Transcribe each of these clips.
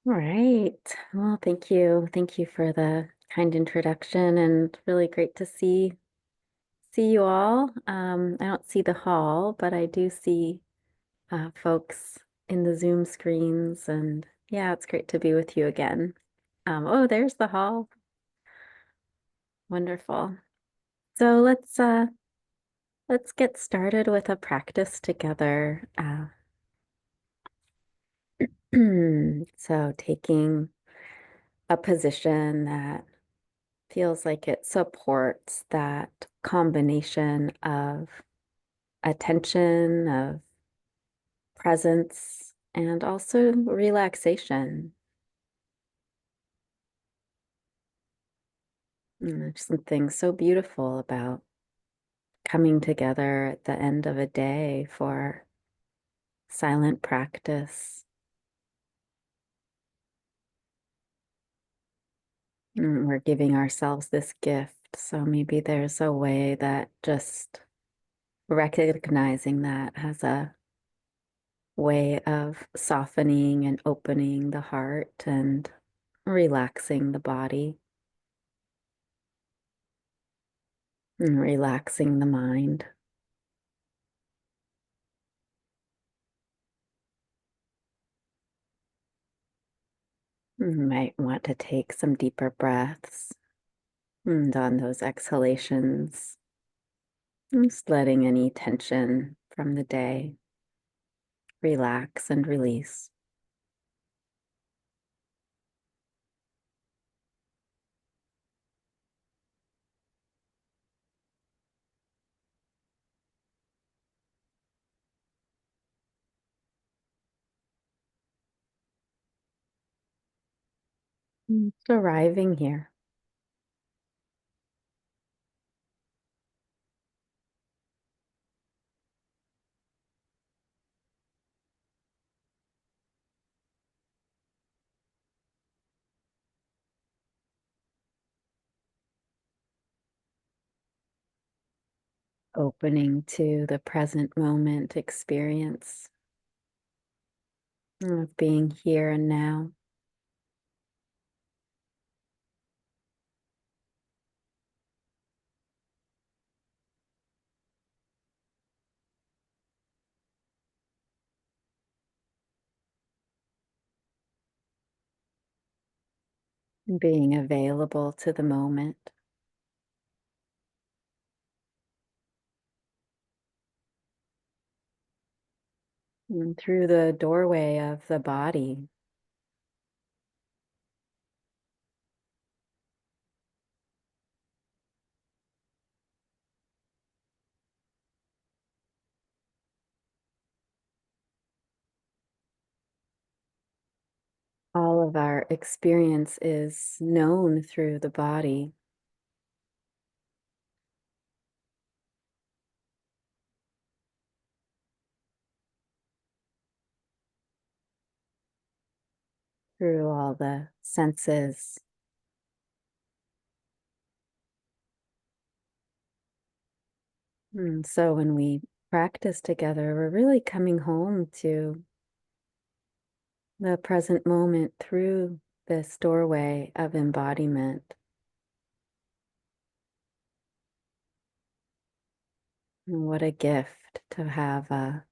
All right. Well, thank you. Thank you for the kind introduction and really great to see you all. I don't see the hall, but I do see folks in the Zoom screens and yeah, it's great to be with you again. Oh, there's the hall. Wonderful. So let's get started with a practice together. So taking a position that feels like it supports that combination of attention, of presence, and also relaxation. There's something so beautiful about coming together at the end of a day for silent practice. We're giving ourselves this gift. So maybe there's a way that just recognizing that has a way of softening and opening the heart and relaxing the body and relaxing the mind. You might want to take some deeper breaths, and on those exhalations, just letting any tension from the day relax and release. Just arriving here, opening to the present moment experience of being here and now. Being available to the moment. And through the doorway of the body, all of our experience is known through the body. Through all the senses. And so when we practice together, we're really coming home to the present moment through this doorway of embodiment. And what a gift to have a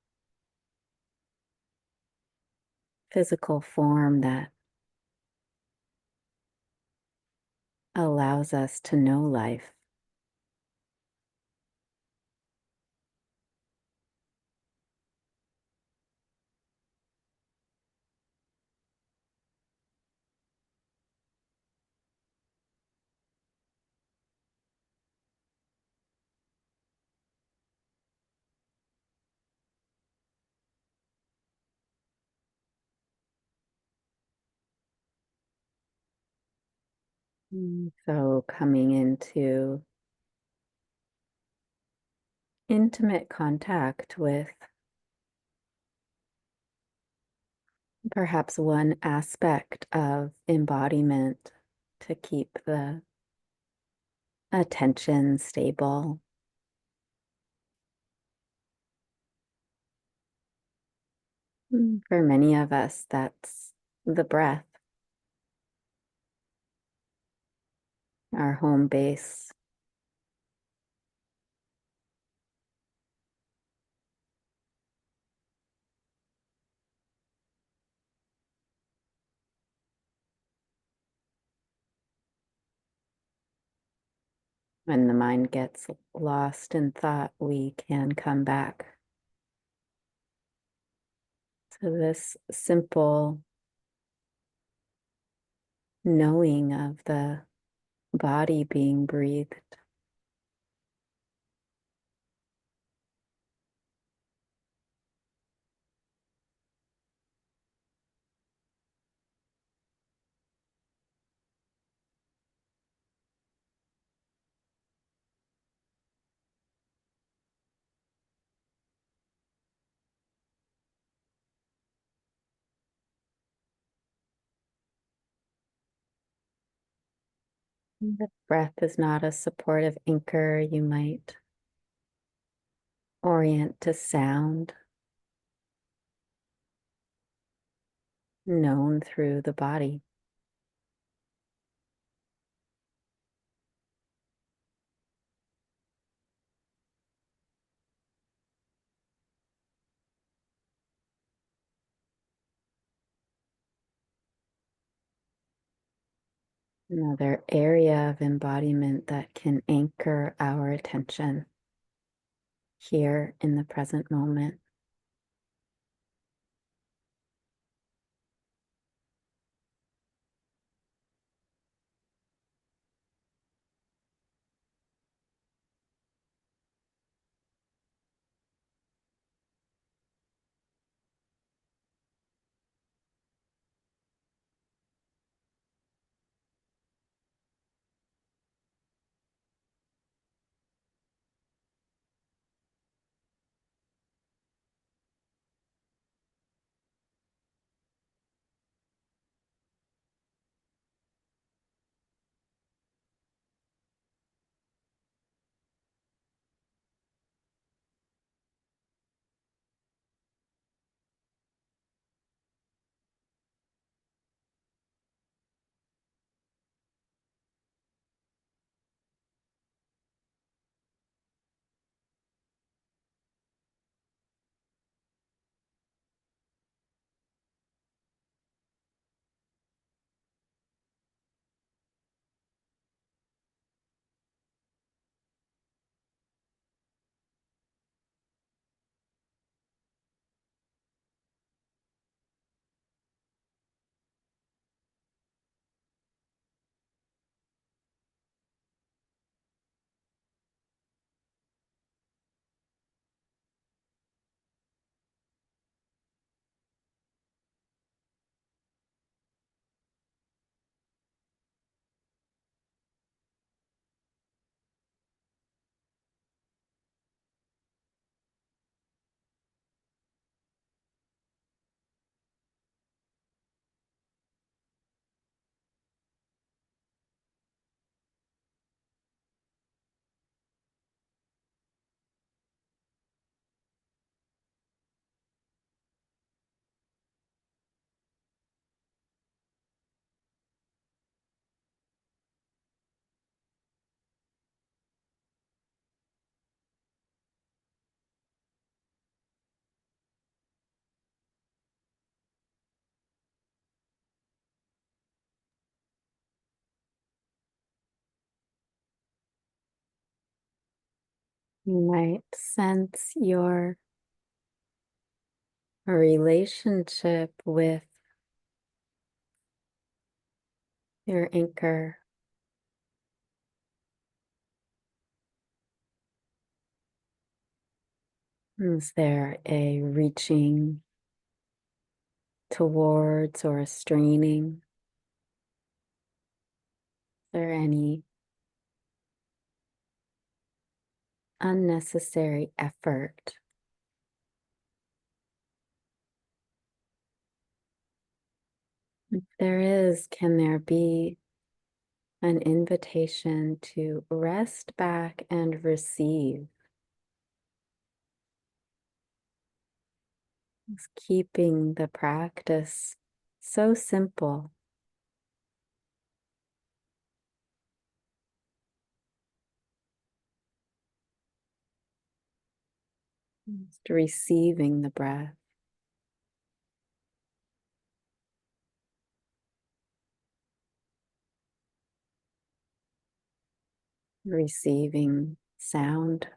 physical form that allows us to know life. So coming into intimate contact with perhaps one aspect of embodiment to keep the attention stable. For many of us, that's the breath. our home base. When the mind gets lost in thought, we can come back to this simple knowing of the body being breathed. The breath is not a supportive anchor. You might orient to sound known through the body. Another area of embodiment that can anchor our attention here in the present moment. You might sense your relationship with your anchor. Is there a reaching towards or a straining? Is there any unnecessary effort? If there is, can there be an invitation to rest back and receive? It's keeping the practice so simple. Just receiving the breath, receiving sound.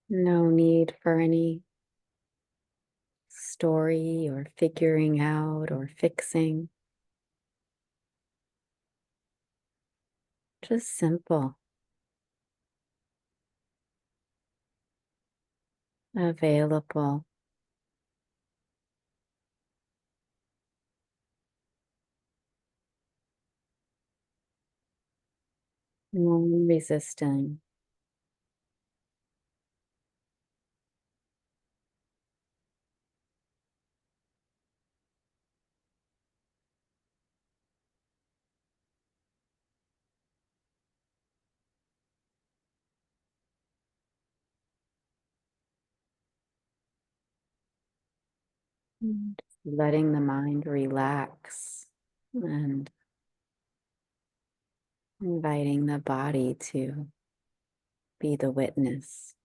No need for any story or figuring out or fixing. Just simple, available, non-resisting. Just letting the mind relax and inviting the body to be the witness.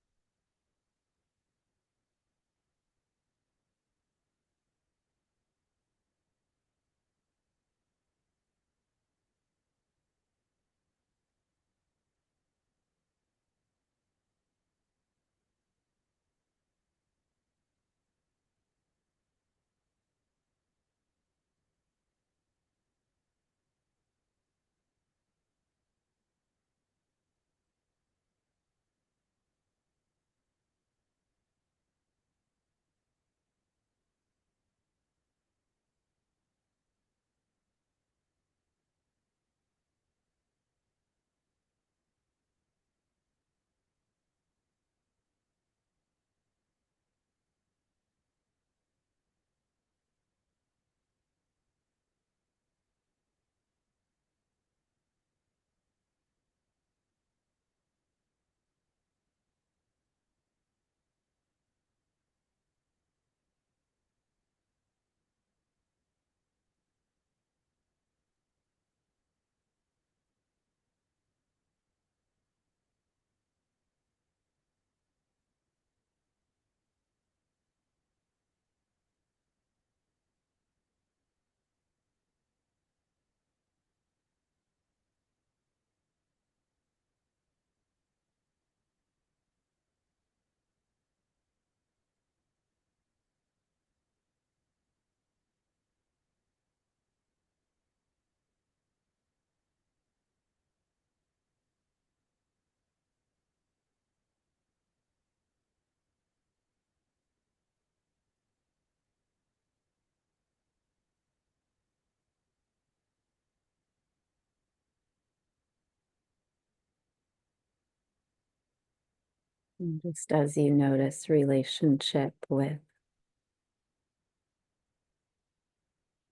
And just as you notice relationship with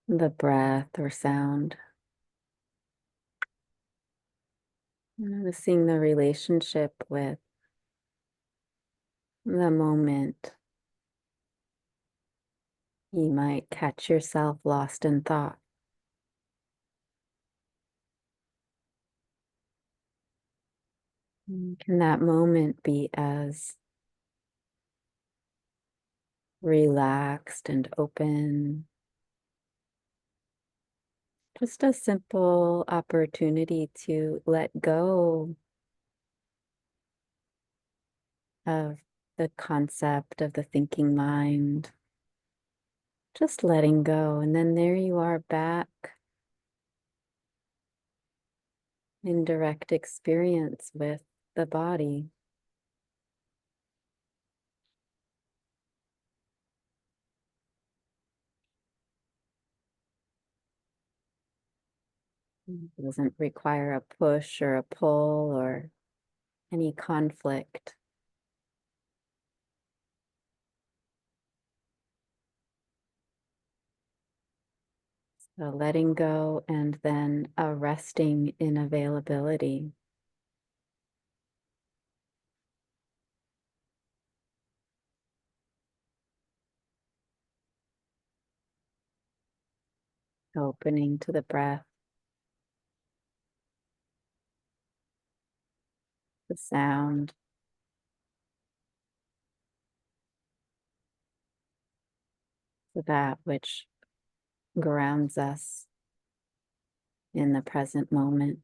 the breath or sound, noticing the relationship with the moment, you might catch yourself lost in thought. Can that moment be as relaxed and open? Just a simple opportunity to let go of the concept of the thinking mind. Just letting go. And then there you are back in direct experience with the body. It doesn't require a push or a pull or any conflict. So letting go and then a resting in availability. opening to the breath, the sound, to that which grounds us in the present moment.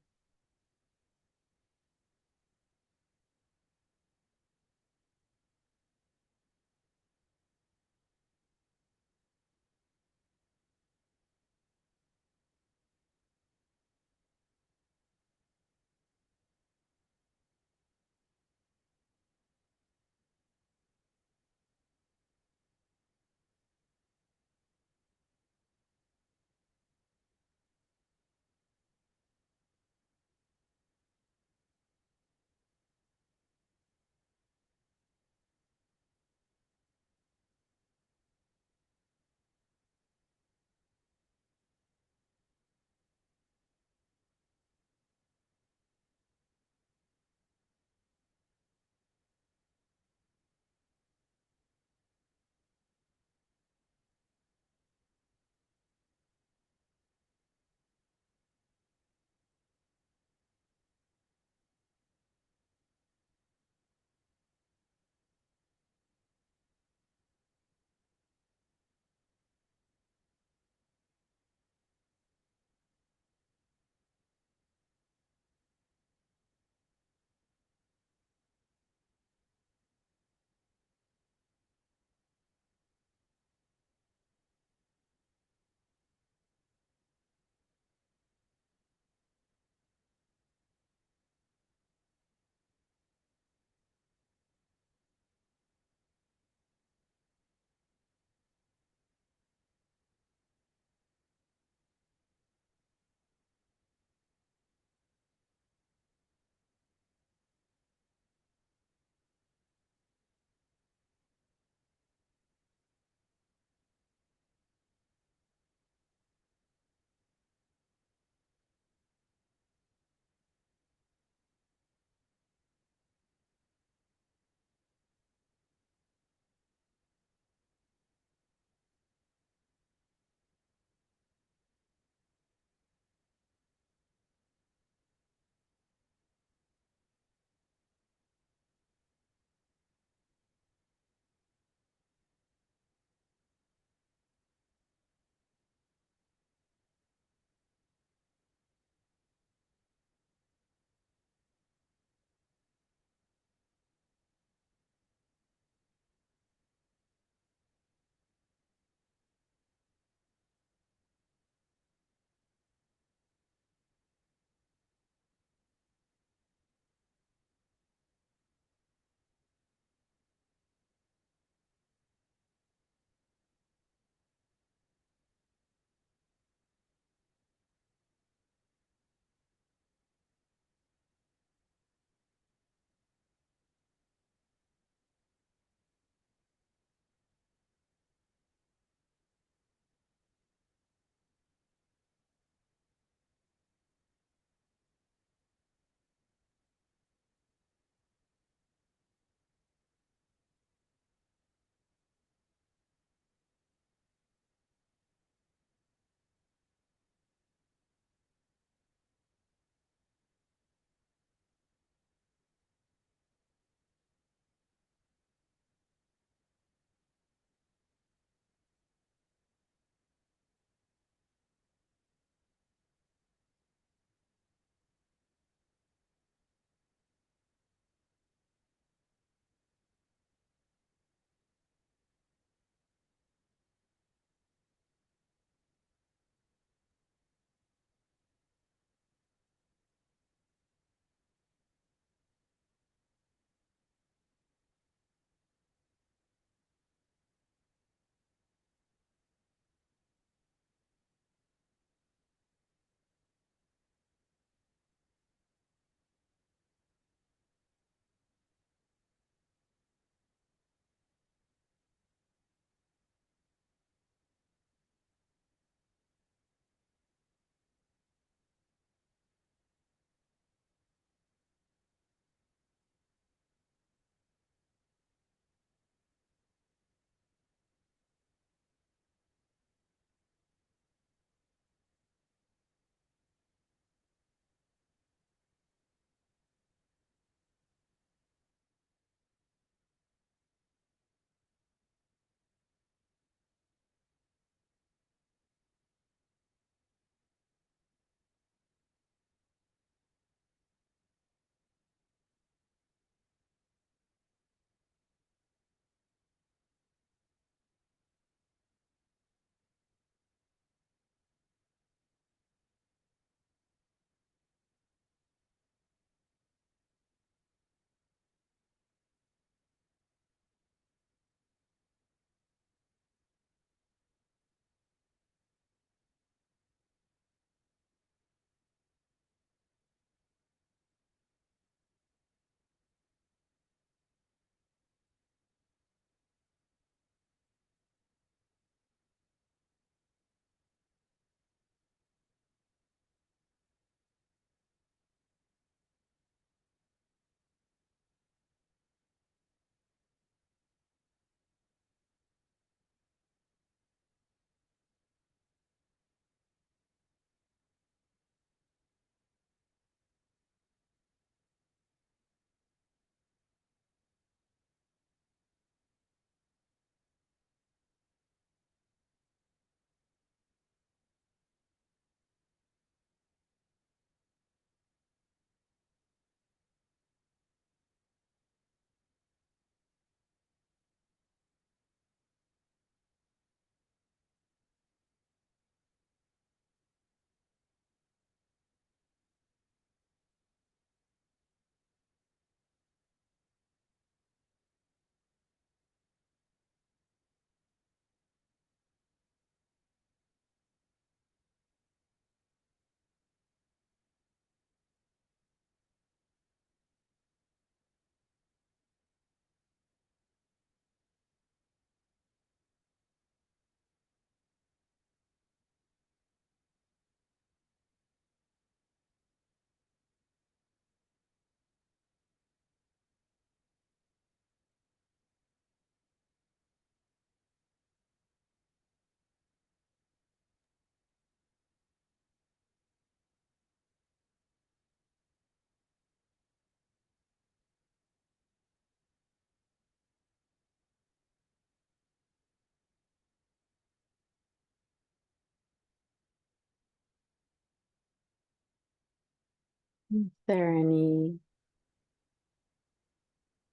Is there any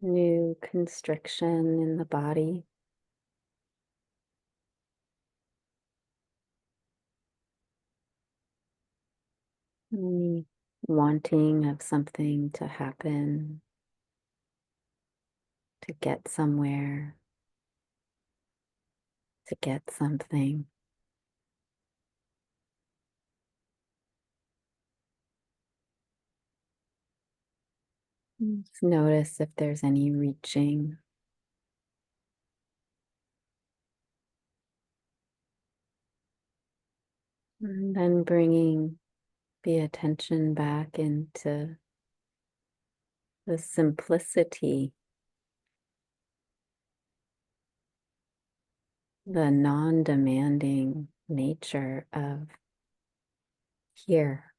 new constriction in the body? Any wanting of something to happen, to get somewhere, to get something? Just notice if there's any reaching. And then bringing the attention back into the simplicity, the non-demanding nature of here.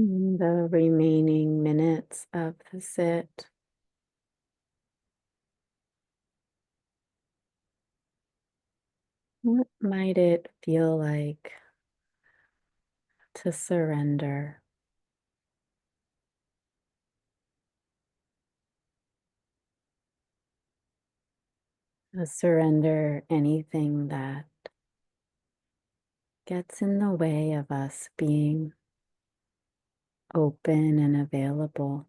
The remaining minutes of the sit. What might it feel like to surrender? To surrender anything that gets in the way of us being open and available.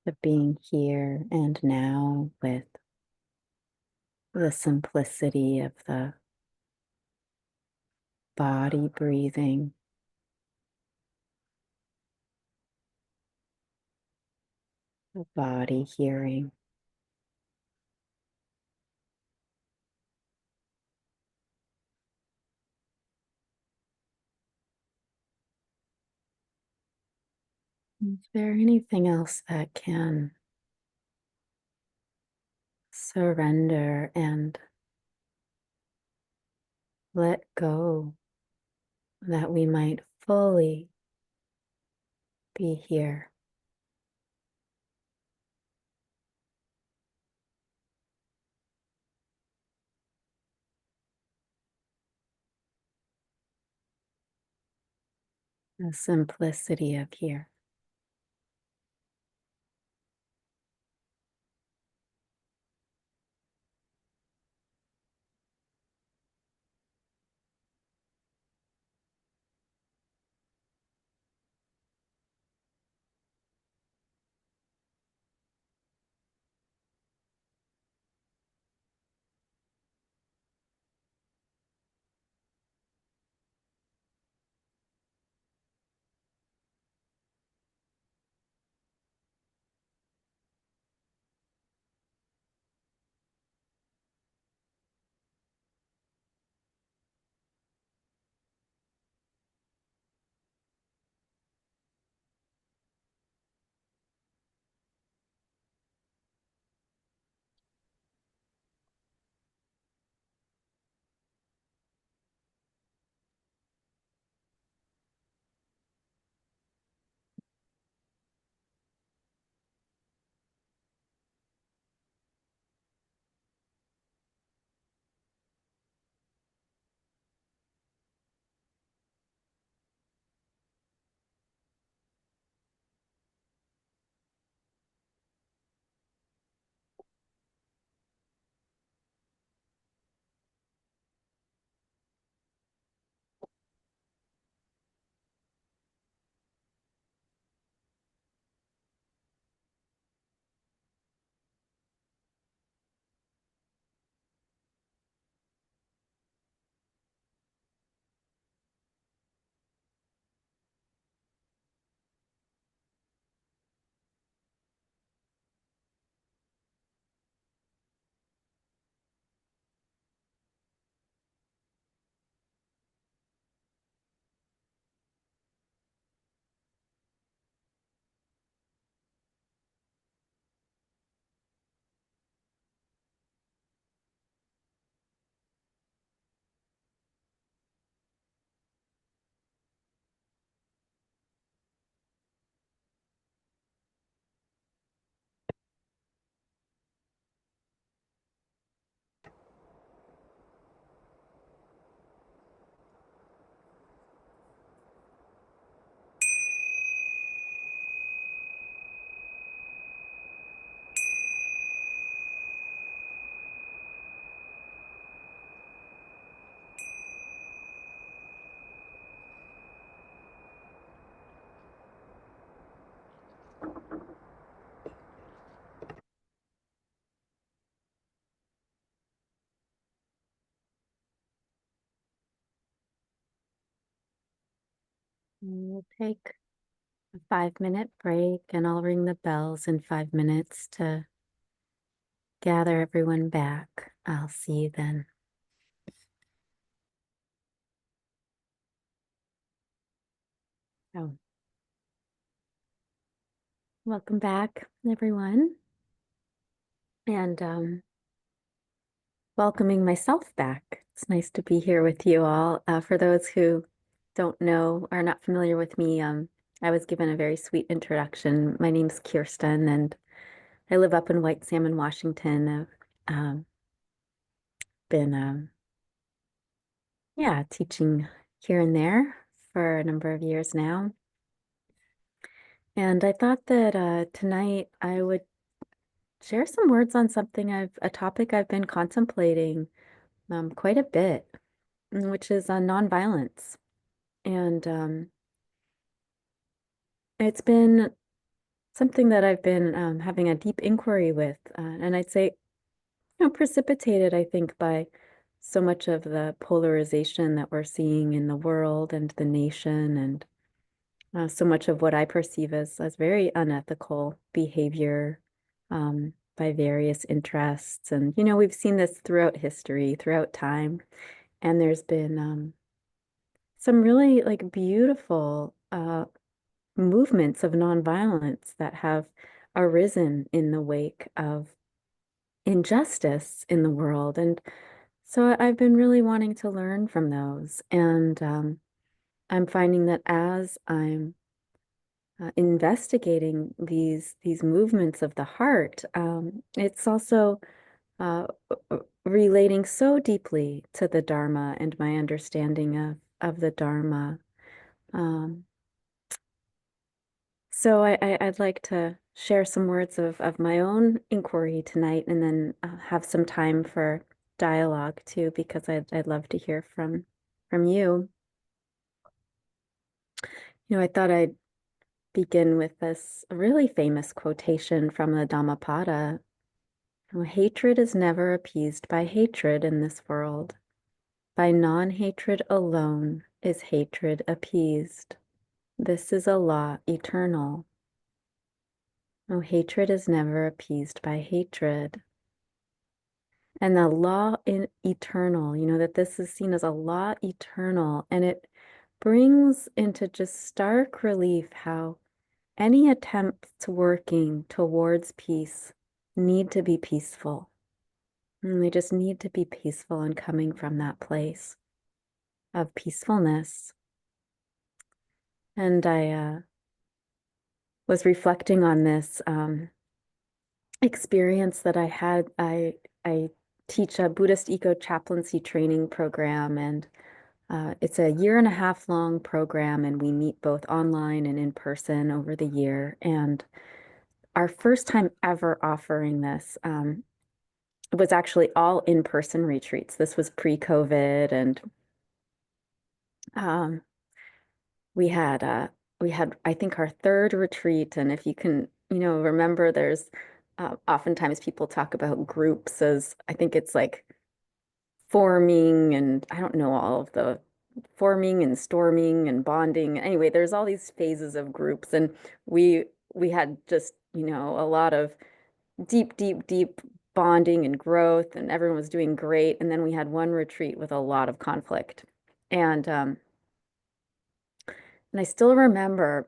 To being here and now with the simplicity of the body breathing, the body hearing. Is there anything else that can surrender and let go that we might fully be here? The simplicity of here. We'll take a 5-minute break and I'll ring the bells in 5 minutes to gather everyone back. I'll see you then. Oh. Welcome back, everyone, and welcoming myself back. It's nice to be here with you all. For those who don't know, are not familiar with me, I was given a very sweet introduction. My name's Kirsten, and I live up in White Salmon, Washington. I've been, yeah, teaching here and there for a number of years now. And I thought that tonight I would share some words on a topic I've been contemplating quite a bit, which is nonviolence. And it's been something that I've been having a deep inquiry with. And I'd say, precipitated, I think, by so much of the polarization that we're seeing in the world and the nation, and so much of what I perceive as very unethical behavior by various interests. And, we've seen this throughout history, throughout time. And there's been some really like beautiful movements of nonviolence that have arisen in the wake of injustice in the world. And so I've been really wanting to learn from those. And I'm finding that as I'm investigating these movements of the heart, it's also relating so deeply to the Dharma and my understanding of the Dharma. Um, So I'd like to share some words of my own inquiry tonight, and then have some time for dialogue too, because I'd love to hear from you. I thought I'd begin with this really famous quotation from the Dhammapada. Hatred is never appeased by hatred in this world. By non-hatred alone is hatred appeased. This is a law eternal. Hatred is never appeased by hatred. And the law in eternal, that this is seen as a law eternal. And it brings into just stark relief how any attempts working towards peace need to be peaceful. And they just need to be peaceful and coming from that place of peacefulness. And I was reflecting on this experience that I had. I teach a Buddhist eco-chaplaincy training program, and it's a 1.5 year long program, and we meet both online and in person over the year. And our first time ever offering this was actually all in-person retreats. This was pre-COVID, and um, we had I think our third retreat. And if you can, remember, there's oftentimes people talk about groups as, I think it's like forming, and I don't know all of the forming and storming and bonding. Anyway, there's all these phases of groups, and we we had just, a lot of deep bonding and growth, and everyone was doing great. And then we had one retreat with a lot of conflict. And I still remember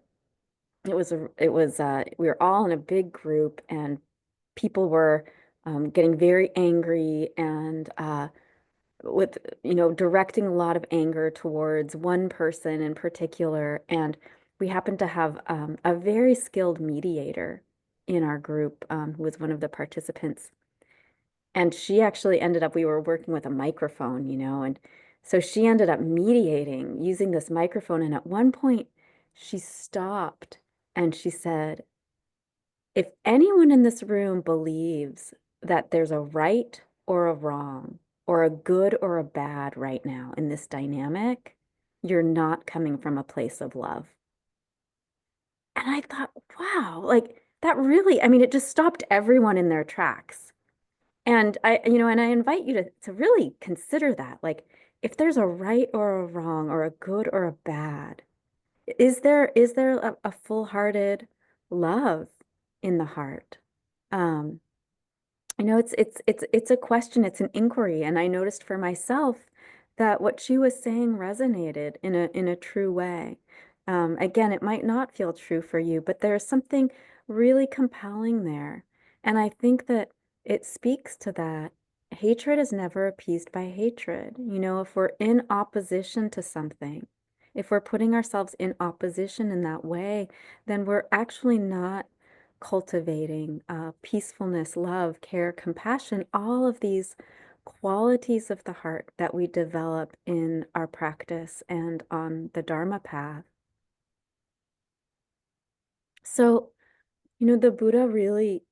we were all in a big group, and people were getting very angry, and with, directing a lot of anger towards one person in particular. And we happened to have a very skilled mediator in our group, who was one of the participants. And she actually ended up, we were working with a microphone, and so she ended up mediating using this microphone. And at one point, she stopped and she said, if anyone in this room believes that there's a right or a wrong, or a good or a bad right now in this dynamic, you're not coming from a place of love. And I thought, wow, like that really, I mean, it just stopped everyone in their tracks. And I invite you to really consider that. Like, if there's a right or a wrong, or a good or a bad, is there a full-hearted love in the heart? Um, it's a question, it's an inquiry. And I noticed for myself that what she was saying resonated in a true way. Again, it might not feel true for you, but there's something really compelling there. And I think that it speaks to that. Hatred is never appeased by hatred. If we're in opposition to something, if we're putting ourselves in opposition in that way, then we're actually not cultivating peacefulness, love, care, compassion, all of these qualities of the heart that we develop in our practice and on the Dharma path. So, the Buddha really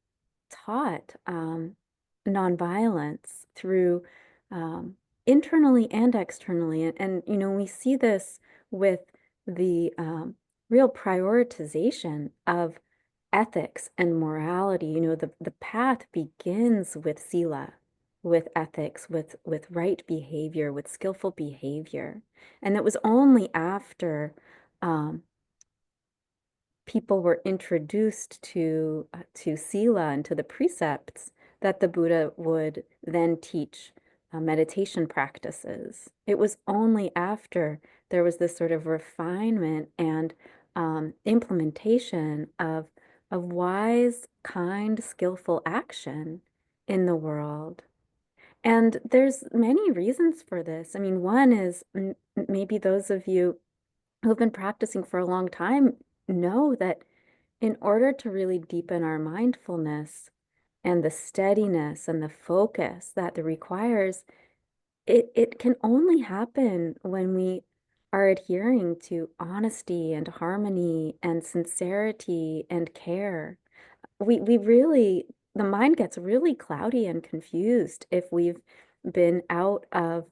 taught nonviolence through um, internally and externally. And we see this with the real prioritization of ethics and morality. The path begins with sila, with ethics, with right behavior, with skillful behavior. And it was only after um, people were introduced to sila and to the precepts that the Buddha would then teach meditation practices. It was only after there was this sort of refinement and implementation of wise, kind, skillful action in the world. And there's many reasons for this. I mean, one is maybe those of you who've been practicing for a long time know that in order to really deepen our mindfulness and the steadiness and the focus that it requires, it can only happen when we are adhering to honesty and harmony and sincerity and care. We really, the mind gets really cloudy and confused if we've been out of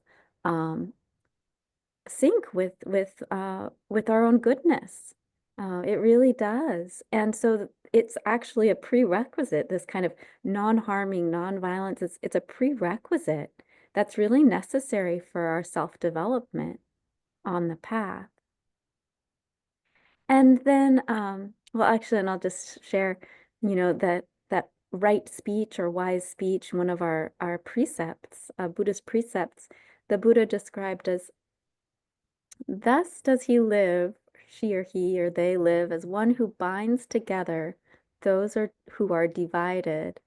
um, sync with our own goodness. It really does. And so it's actually a prerequisite, this kind of non-harming, non-violence, it's a prerequisite that's really necessary for our self-development on the path. And then, well, actually, and I'll just share, that right speech or wise speech, one of our precepts, Buddhist precepts, the Buddha described as thus does he live, she or he or they live as one who binds together who are divided,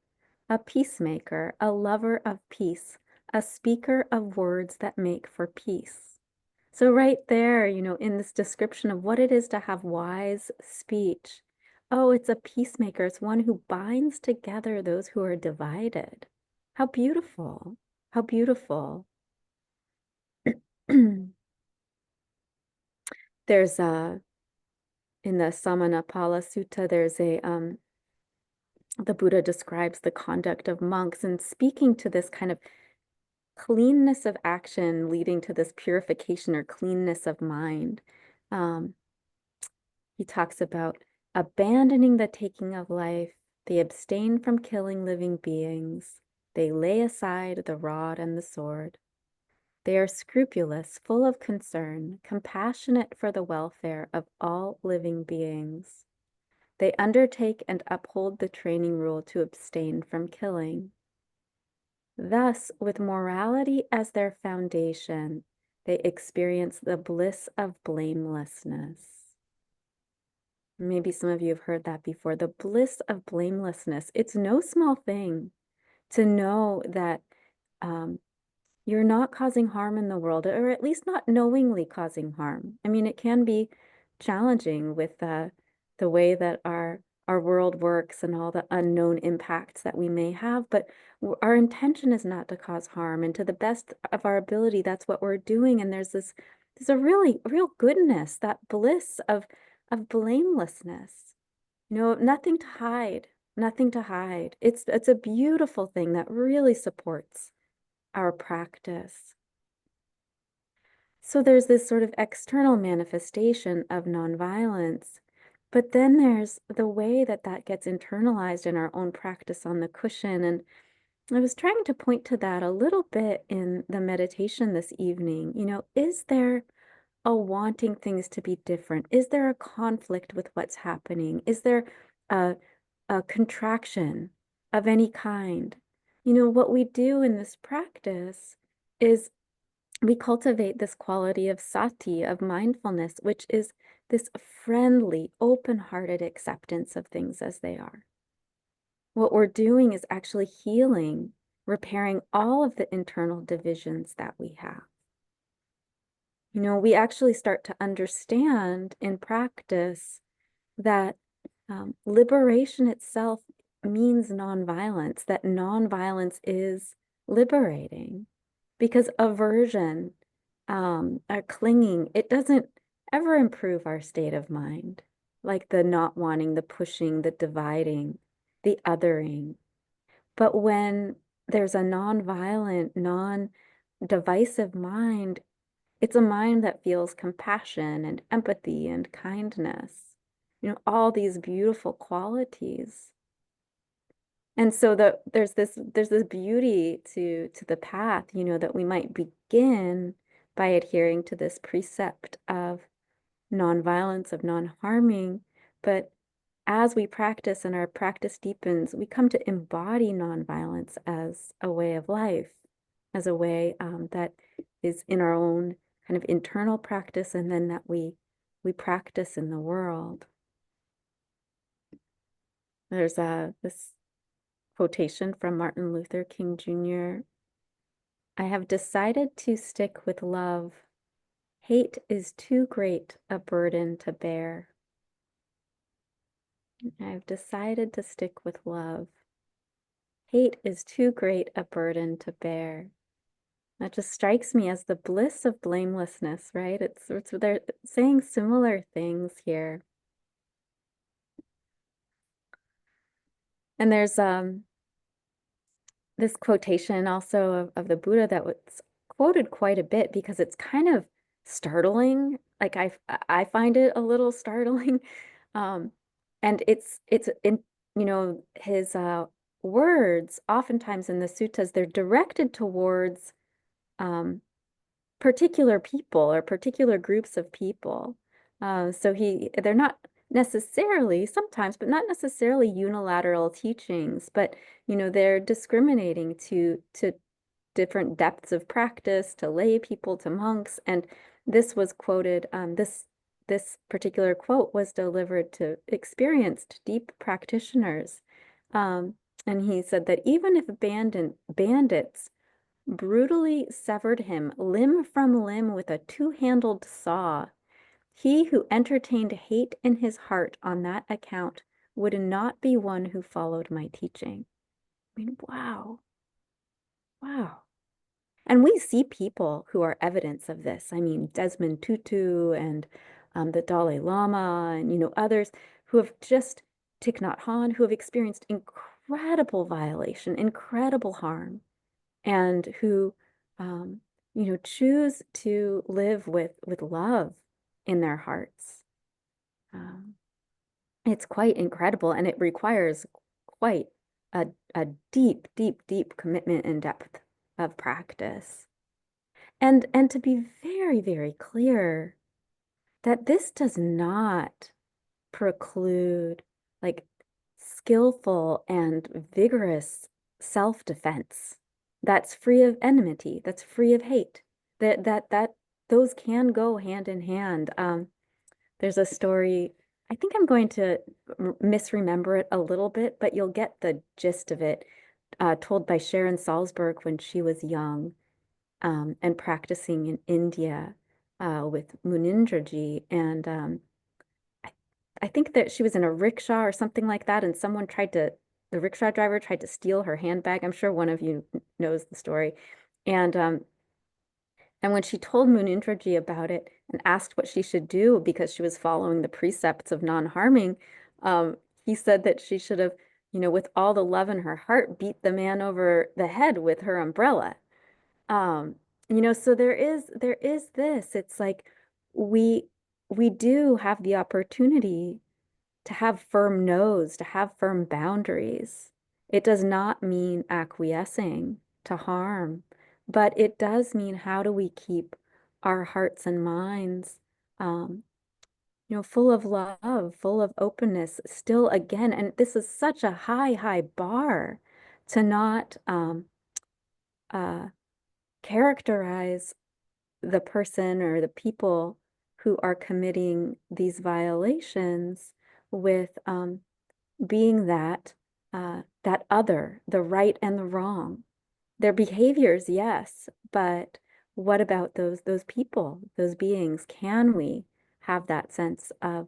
a peacemaker, a lover of peace, a speaker of words that make for peace. So right there, in this description of what it is to have wise speech, oh, it's a peacemaker. It's one who binds together those who are divided. How beautiful. How beautiful. There's in the Samanapala Sutta, the Buddha describes the conduct of monks and speaking to this kind of cleanness of action leading to this purification or cleanness of mind. He talks about abandoning the taking of life, they abstain from killing living beings, they lay aside the rod and the sword. They are scrupulous, full of concern, compassionate for the welfare of all living beings. They undertake and uphold the training rule to abstain from killing. Thus, with morality as their foundation, they experience the bliss of blamelessness. Maybe some of you have heard that before. The bliss of blamelessness. It's no small thing to know that you're not causing harm in the world, or at least not knowingly causing harm. I mean, it can be challenging with the way that our world works and all the unknown impacts that we may have, but our intention is not to cause harm, and to the best of our ability, that's what we're doing. And there's a really real goodness, that bliss of blamelessness. Nothing to hide, nothing to hide. It's a beautiful thing that really supports our practice. So there's this sort of external manifestation of nonviolence, but then there's the way that that gets internalized in our own practice on the cushion. And I was trying to point to that a little bit in the meditation this evening. Is there a wanting things to be different? Is there a conflict with what's happening? Is there a contraction of any kind? What we do in this practice is we cultivate this quality of sati, of mindfulness, which is this friendly, open-hearted acceptance of things as they are. What we're doing is actually healing, repairing all of the internal divisions that we have. You know, we actually start to understand in practice that liberation itself means nonviolence, that nonviolence is liberating, because aversion, or clinging, it doesn't ever improve our state of mind, like the not wanting, the pushing, the dividing, the othering. But when there's a nonviolent, non-divisive mind, it's a mind that feels compassion and empathy and kindness, you know, all these beautiful qualities. And so there's this beauty to the path, you know, that we might begin by adhering to this precept of nonviolence, of non-harming, but as we practice and our practice deepens, we come to embody nonviolence as a way of life, as a way that is in our own kind of internal practice, and then that we practice in the world. There's this quotation from Martin Luther King Jr. "I have decided to stick with love. Hate is too great a burden to bear." I've decided to stick with love. Hate is too great a burden to bear. That just strikes me as the bliss of blamelessness, right? It's they're saying similar things here. And there's this quotation also of the Buddha that was quoted quite a bit because it's kind of startling. Like I find it a little startling. Um, and it's in, you know, his words oftentimes in the suttas, they're directed towards um, particular people or particular groups of people. So they're not necessarily, sometimes, but not necessarily unilateral teachings, but you know, they're discriminating to different depths of practice, to lay people, to monks. And this was quoted, this particular quote was delivered to experienced deep practitioners. Um, and he said that even if bandits brutally severed him limb from limb with a two-handled saw, he who entertained hate in his heart on that account would not be one who followed my teaching. I mean, wow, wow. And we see people who are evidence of this. I mean, Desmond Tutu and the Dalai Lama and, you know, others who have just, Thich Nhat Hanh, who have experienced incredible violation, incredible harm, and who, you know, choose to live with love in their hearts. Um, it's quite incredible, and it requires quite a deep, deep, deep commitment and depth of practice. And to be very, very clear that this does not preclude like skillful and vigorous self-defense that's free of enmity, that's free of hate. That those can go hand in hand. There's a story, I think I'm going to misremember it a little bit, but you'll get the gist of it, told by Sharon Salzberg when she was young, and practicing in India with Munindraji. And I, I think that she was in a rickshaw or something like that, and the rickshaw driver tried to steal her handbag. I'm sure one of you knows the story. And and when she told Munindraji about it and asked what she should do because she was following the precepts of non-harming, he said that she should have, you know, with all the love in her heart, beat the man over the head with her umbrella. Um, you know, so there is this. It's like we we do have the opportunity to have firm no's, to have firm boundaries. It does not mean acquiescing to harm, but it does mean how do we keep our hearts and minds, um, you know, full of love, full of openness, still again. And this is such a high, high bar to not uh, characterize the person or the people who are committing these violations with being that that other, the right and the wrong. Their behaviors, yes, but what about those people, those beings? Can we have that sense of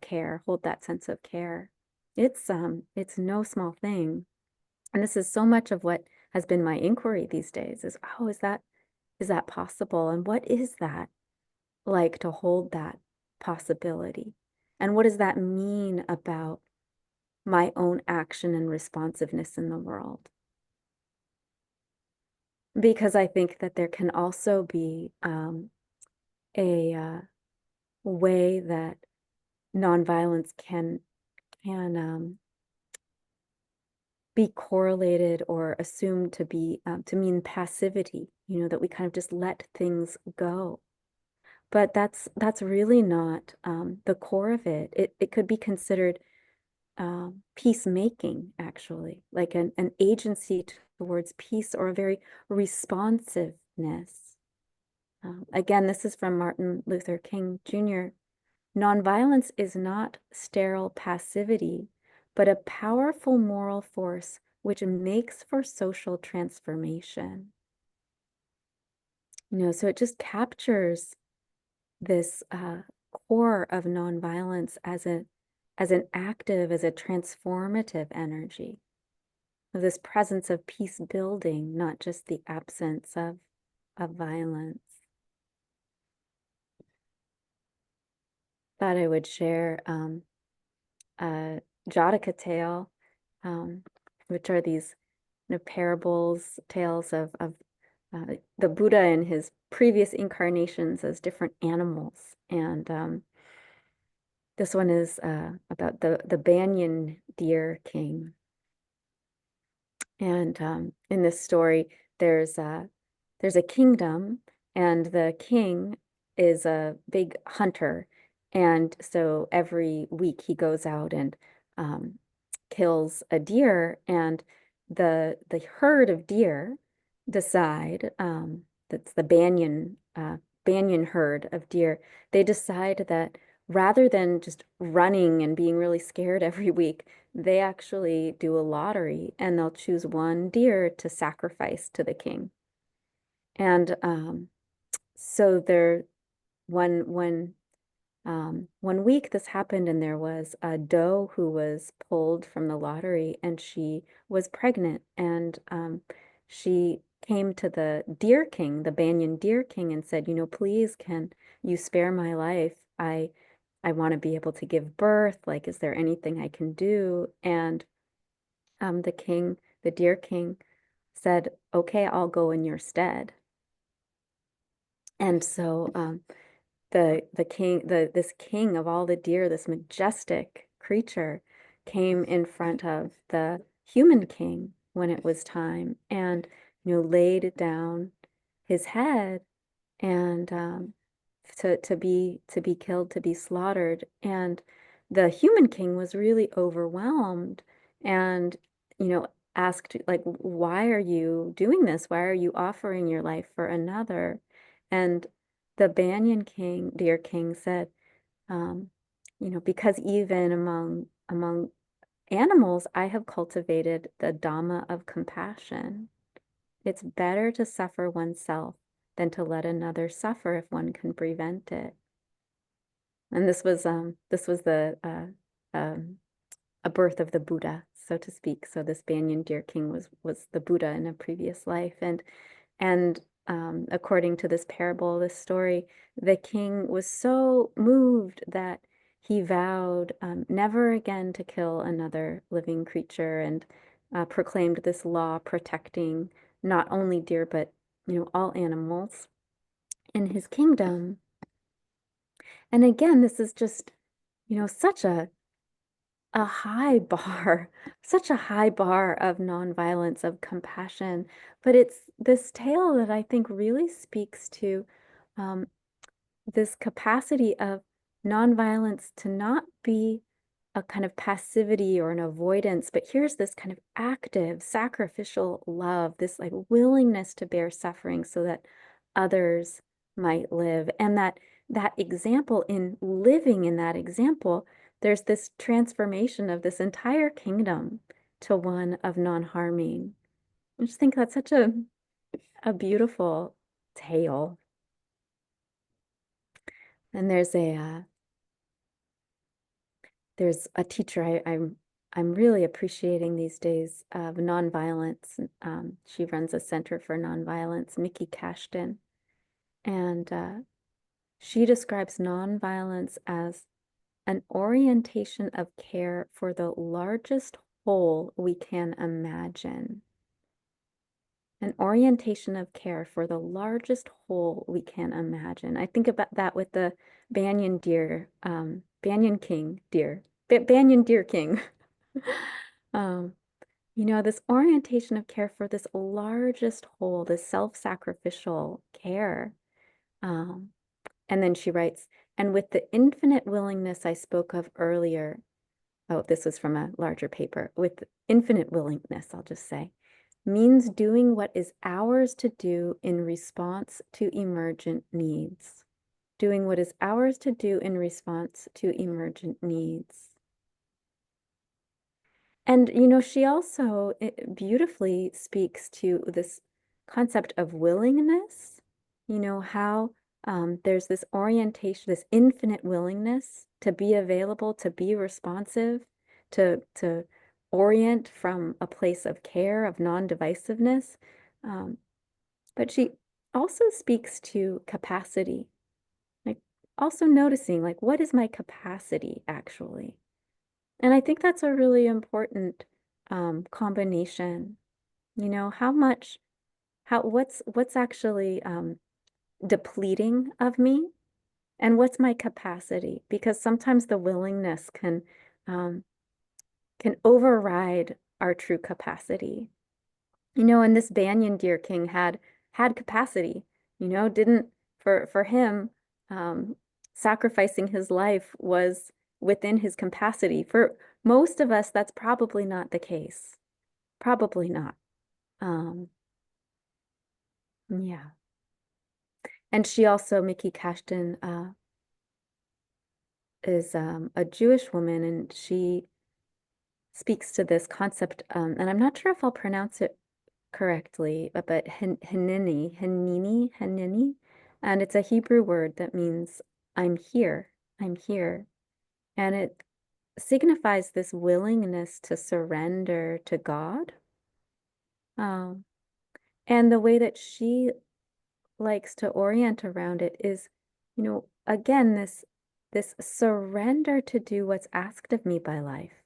care, hold that sense of care? It's no small thing. And this is so much of what has been my inquiry these days is, oh, is that possible? And what is that like to hold that possibility? And what does that mean about my own action and responsiveness in the world? Because I think that there can also be a way that nonviolence can be correlated or assumed to be to mean passivity. You know, that we kind of just let things go. But that's really not the core of it. It could be considered peacemaking, actually, like an agency towards peace or a very responsiveness. Again, this is from Martin Luther King Jr. Nonviolence is not sterile passivity, but a powerful moral force which makes for social transformation. You know, so it just captures this core of nonviolence as an active, as a transformative energy, this presence of peace building, not just the absence of violence. Thought I would share a Jataka tale, which are these parables, tales of the Buddha in his previous incarnations as different animals. And this one is about the banyan deer king. And in this story, there's a kingdom, and the king is a big hunter. And so every week he goes out and kills a deer, and the herd of deer decide that's the banyan herd of deer. They decide that rather than just running and being really scared every week, they actually do a lottery and they'll choose one deer to sacrifice to the king. And so there, one week this happened, and there was a doe who was pulled from the lottery, and she was pregnant, and she came to the deer king, the banyan deer king, and said, you know, please, can you spare my life? I want to be able to give birth. Like, is there anything I can do? And the deer king said, okay, I'll go in your stead. And so this king of all the deer, this majestic creature, came in front of the human king when it was time, and laid down his head and to be killed, to be slaughtered. And the human king was really overwhelmed and asked, like, why are you doing this? Why are you offering your life for another? And the banyan king, deer king, said, because even among animals, I have cultivated the Dharma of compassion. It's better to suffer oneself than to let another suffer if one can prevent it. And this was the a birth of the Buddha, so to speak. So this banyan deer king was the Buddha in a previous life, and according to this parable, this story, the king was so moved that he vowed never again to kill another living creature, and proclaimed this law protecting not only deer but all animals in his kingdom. And again, this is just such a high bar, such a high bar of nonviolence, of compassion. But it's this tale that I think really speaks to this capacity of nonviolence to not be a kind of passivity or an avoidance, but here's this kind of active, sacrificial love, this like willingness to bear suffering so that others might live. And that that example, in living in that example, there's this transformation of this entire kingdom to one of non-harming. I just think that's such a beautiful tale. And there's a teacher I'm really appreciating these days of nonviolence. She runs a center for nonviolence, Kirsten, and she describes nonviolence as an orientation of care for the largest whole we can imagine. An orientation of care for the largest whole we can imagine. I think about that with the banyan deer, banyan king deer, banyan deer king. um, this orientation of care for this largest whole, this self-sacrificial care. And then she writes, and with the infinite willingness I spoke of earlier, oh, this was from a larger paper, with infinite willingness, I'll just say, means doing what is ours to do in response to emergent needs. Doing what is ours to do in response to emergent needs. And, she also beautifully speaks to this concept of willingness, how there's this orientation, this infinite willingness to be available, to be responsive, to orient from a place of care, of non-divisiveness. But she also speaks to capacity, like also noticing, like, what is my capacity actually? And I think that's a really important combination. What's actually depleting of me, and what's my capacity? Because sometimes the willingness um, can override our true capacity. And this banyan deer king had capacity. Didn't for him, sacrificing his life was within his capacity. For most of us, that's probably not the case. Probably not. Yeah. And she also, Mickey Cashton, is a Jewish woman, and she speaks to this concept, and I'm not sure if I'll pronounce it correctly, but Hanini, and it's a Hebrew word that means I'm here, I'm here. And it signifies this willingness to surrender to God. Um, and the way that she likes to orient around it is, again, this surrender to do what's asked of me by life.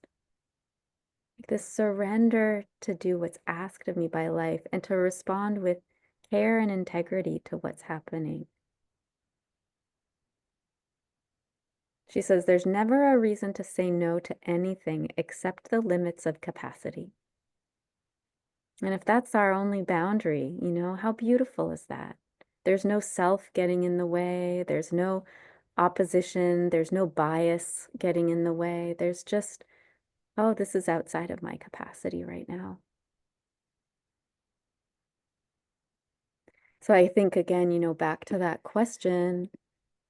Like this surrender to do what's asked of me by life and to respond with care and integrity to what's happening. She says there's never a reason to say no to anything except the limits of capacity. And if that's our only boundary, how beautiful is that? There's no self getting in the way. There's no opposition. There's no bias getting in the way. There's just, oh, this is outside of my capacity right now. So I think, again, back to that question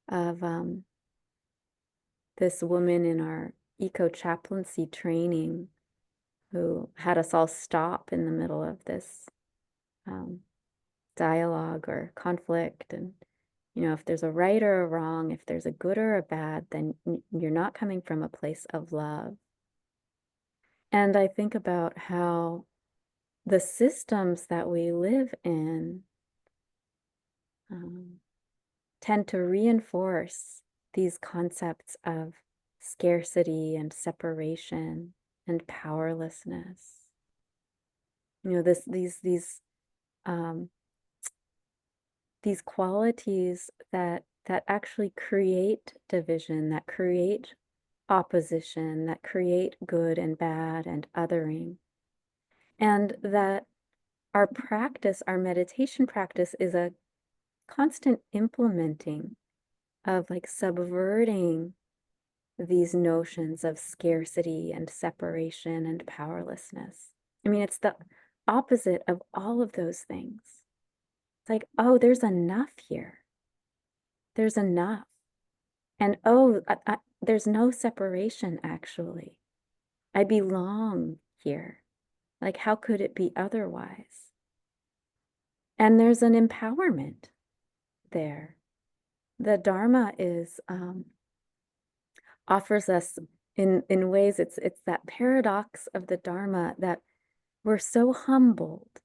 of this woman in our eco-chaplaincy training who had us all stop in the middle of this dialogue or conflict. And, if there's a right or a wrong, if there's a good or a bad, then you're not coming from a place of love. And I think about how the systems that we live in tend to reinforce these concepts of scarcity and separation and powerlessness. These qualities that actually create division, that create opposition, that create good and bad and othering. And that our practice, our meditation practice, is a constant implementing of like subverting these notions of scarcity and separation and powerlessness. I mean, it's the opposite of all of those things. It's like, oh, there's enough here. There's enough. And oh, there's no separation actually. I belong here. Like, how could it be otherwise? And there's an empowerment there. The Dharma is offers us in ways, it's that paradox of the Dharma that we're so humbled.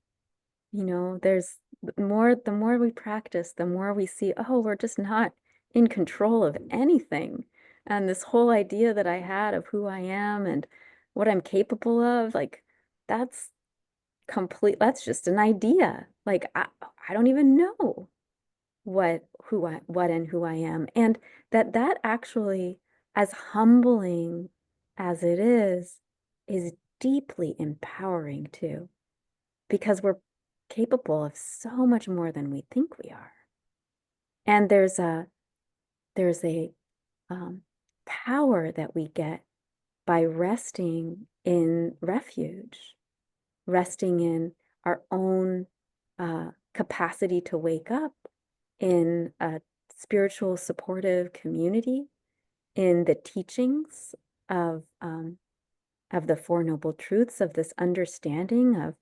You know, there's the more we practice, the more we see, oh, we're just not in control of anything. And this whole idea that I had of who I am and what I'm capable of, like, that's that's just an idea. Like, I don't even know what and who I am. And that actually, as humbling as it is deeply empowering too, because we're capable of so much more than we think we are. And there's a power that we get by resting in refuge, resting in our own capacity to wake up, in a spiritual supportive community, in the teachings of the Four Noble Truths, of this understanding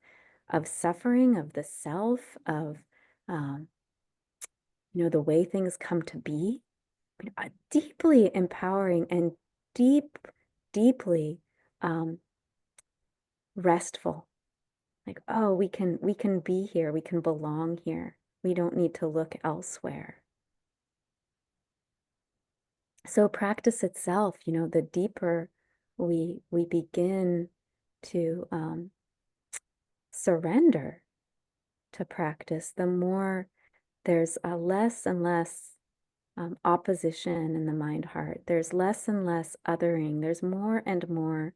of suffering, of the self, of um, the way things come to be. Deeply empowering and deeply restful. Like, oh, we can be here, we can belong here. We don't need to look elsewhere. So practice itself, the deeper we begin to surrender to practice, the more there's a less and less opposition in the mind heart. There's less and less othering. There's more and more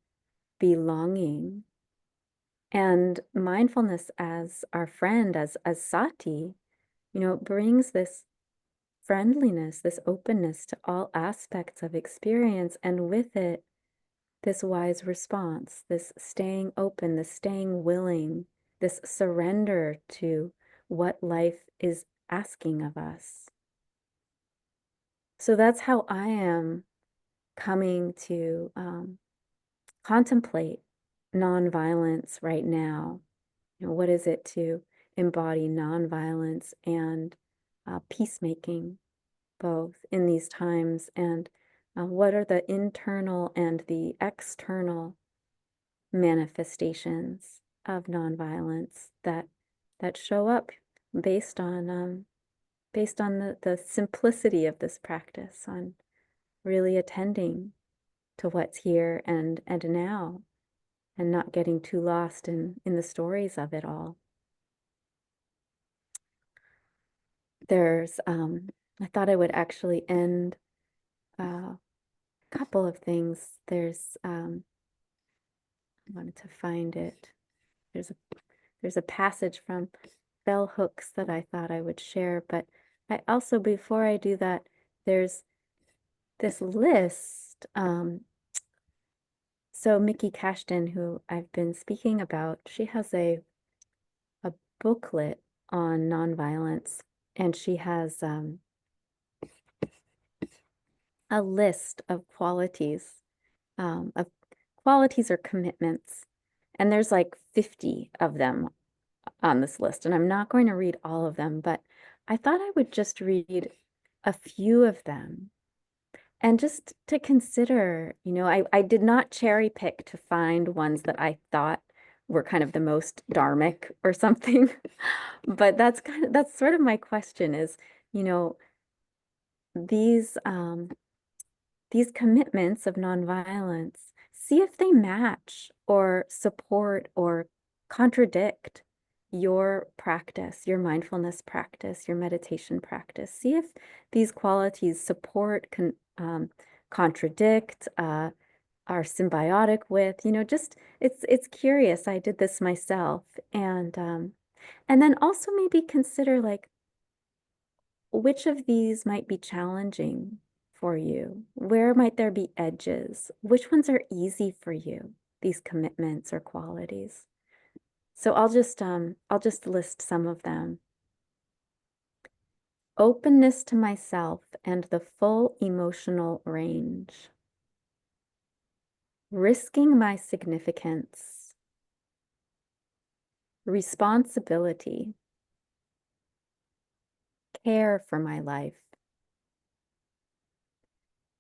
belonging. And mindfulness as our friend, as sati, brings this friendliness, this openness to all aspects of experience, and with it, this wise response, this staying open, this staying willing, this surrender to what life is asking of us. So that's how I am coming to contemplate nonviolence right now. What is it to embody nonviolence and peacemaking both in these times? And what are the internal and the external manifestations of nonviolence that show up based on the simplicity of this practice, on really attending to what's here and now, and not getting too lost in the stories of it all. There's I thought I would actually end a couple of things. There's I wanted to find it. There's a passage from bell hooks that I thought I would share, but I also, before I do that, there's this list. So Mickey Cashton, who I've been speaking about, she has a booklet on nonviolence, and she has a list of qualities or commitments, and there's like 50 of them on this list, and I'm not going to read all of them, but I thought I would just read a few of them, and just to consider, I did not cherry pick to find ones that I thought were kind of the most dharmic or something. But that's sort of my question is, you know, these commitments of nonviolence, see if they match or support or contradict your practice, your mindfulness practice, your meditation practice. See if these qualities support, contradict, are symbiotic with, just it's curious. I did this myself, and then also maybe consider, like, which of these might be challenging for you? Where might there be edges? Which ones are easy for you, these commitments or qualities? So I'll just list some of them. Openness to myself and the full emotional range. Risking my significance, responsibility, care for my life,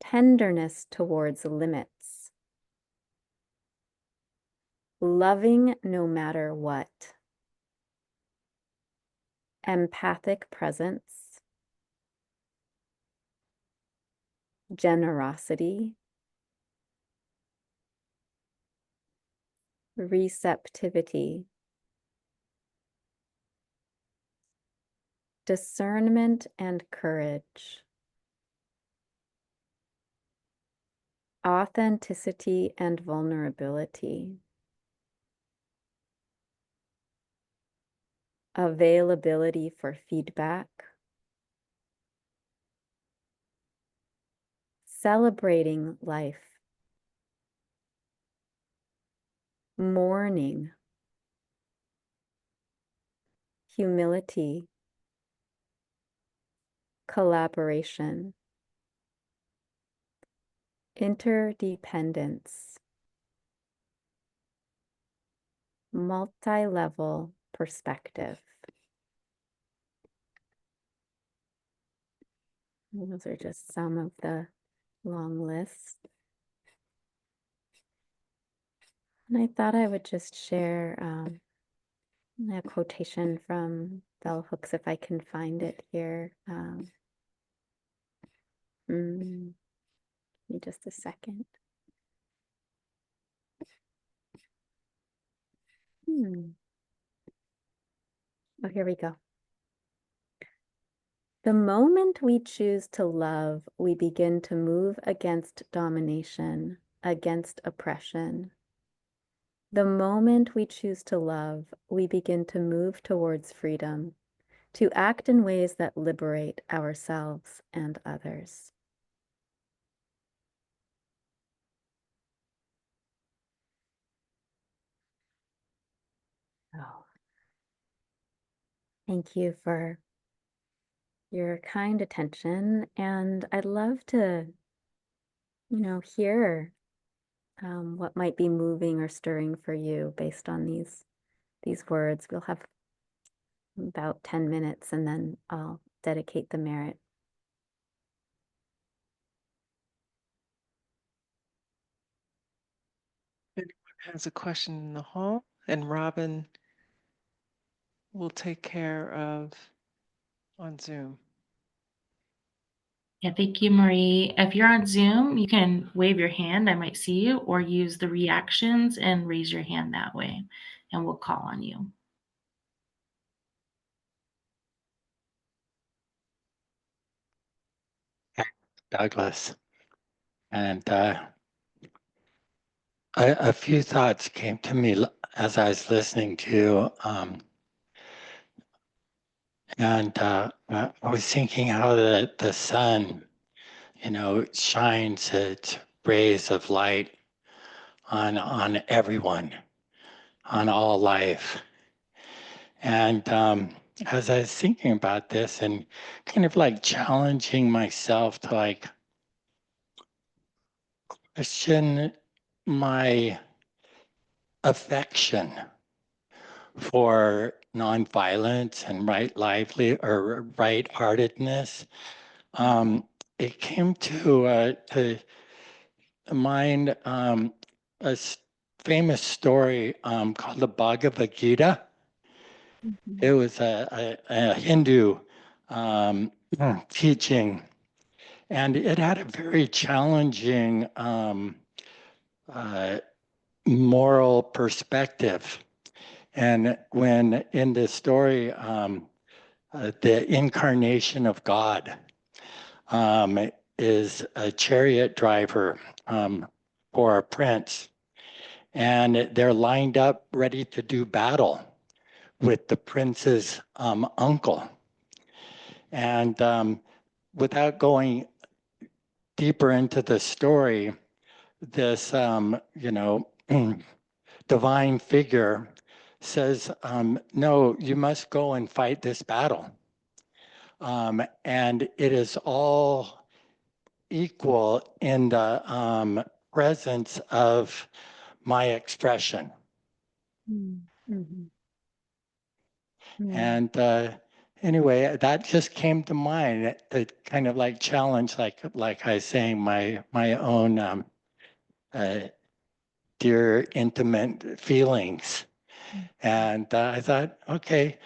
tenderness towards limits, loving no matter what, empathic presence, generosity, receptivity, discernment and courage, authenticity and vulnerability, availability for feedback, celebrating life, mourning, humility, collaboration, interdependence, multi-level perspective. Those are just some of the long lists. And I thought I would just share a quotation from Bell Hooks if I can find it here. Give me just a second. Oh, here we go. The moment we choose to love, we begin to move against domination, against oppression. The moment we choose to love, we begin to move towards freedom, to act in ways that liberate ourselves and others. Oh, thank you for your kind attention. And I'd love to, hear what might be moving or stirring for you based on these words. We'll have about 10 minutes and then I'll dedicate the merit. Anyone has a question in the hall, and Robin will take care of on Zoom. Yeah, thank you, Marie. If you're on Zoom, you can wave your hand. I might see you, or use the reactions and raise your hand that way, and we'll call on you. Douglas. And a few thoughts came to me as I was listening to you. I was thinking how the sun, shines its rays of light on everyone, on all life. And as I was thinking about this and kind of like challenging myself to like question my affection for nonviolence and right lively or right-heartedness. It came to mind a famous story called the Bhagavad Gita. It was a Hindu teaching, and it had a very challenging moral perspective. And when in the story, the incarnation of God is a chariot driver for a prince, and they're lined up ready to do battle with the prince's uncle. And without going deeper into the story, this, divine figure says, no, you must go and fight this battle. and it is all equal in the presence of my expression. Mm-hmm. And anyway, that just came to mind to kind of like challenge, like I was saying, my own dear intimate feelings. And I thought, okay,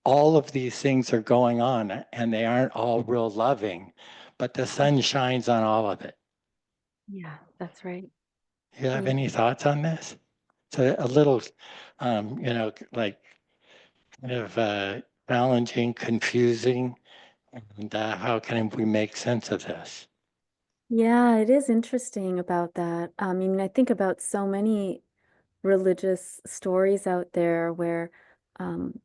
all of these things are going on and they aren't all real loving, but the sun shines on all of it. Yeah, that's right. You have Yeah. any thoughts on this? So a little, like kind of challenging, confusing, and how can we make sense of this? Yeah, it is interesting about that. I mean, I think about so many religious stories out there where um,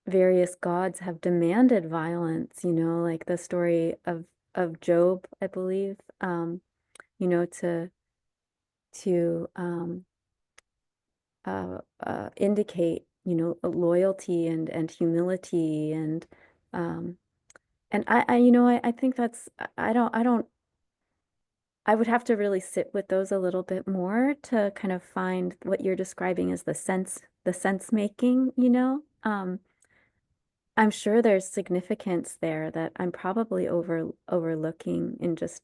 various gods have demanded violence, like the story of Job, I believe, to indicate, loyalty and humility um, and I think that's I would have to really sit with those a little bit more to kind of find what you're describing as the sense making, I'm sure there's significance there that I'm probably overlooking in just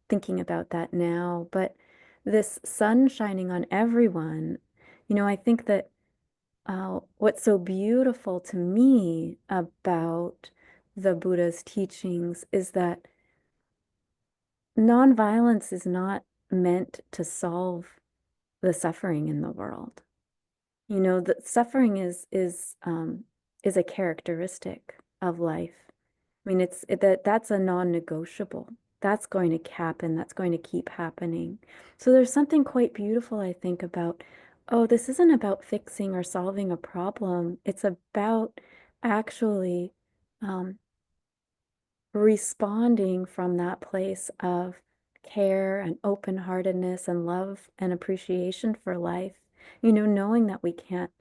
thinking about that now. But this sun shining on everyone, I think that what's so beautiful to me about the Buddha's teachings is that nonviolence is not meant to solve the suffering in the world. The suffering is a characteristic of life. I mean, that's a non-negotiable. That's going to happen. That's going to keep happening. So there's something quite beautiful, I think, about, oh, this isn't about fixing or solving a problem. It's about actually um, responding from that place of care and open-heartedness and love and appreciation for life, knowing that we can't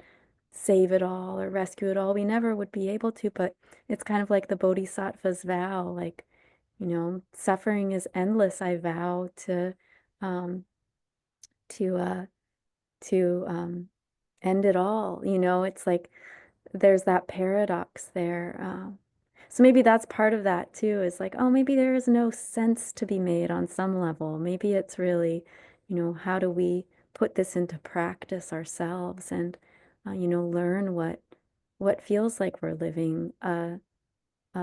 save it all or rescue it all. We never would be able to, but it's kind of like the Bodhisattva's vow, like, suffering is endless. I vow um to uh to end it all. It's like there's that paradox there. So maybe that's part of that too, is like, oh, maybe there is no sense to be made on some level. Maybe it's really, how do we put this into practice ourselves and, learn what feels like we're living a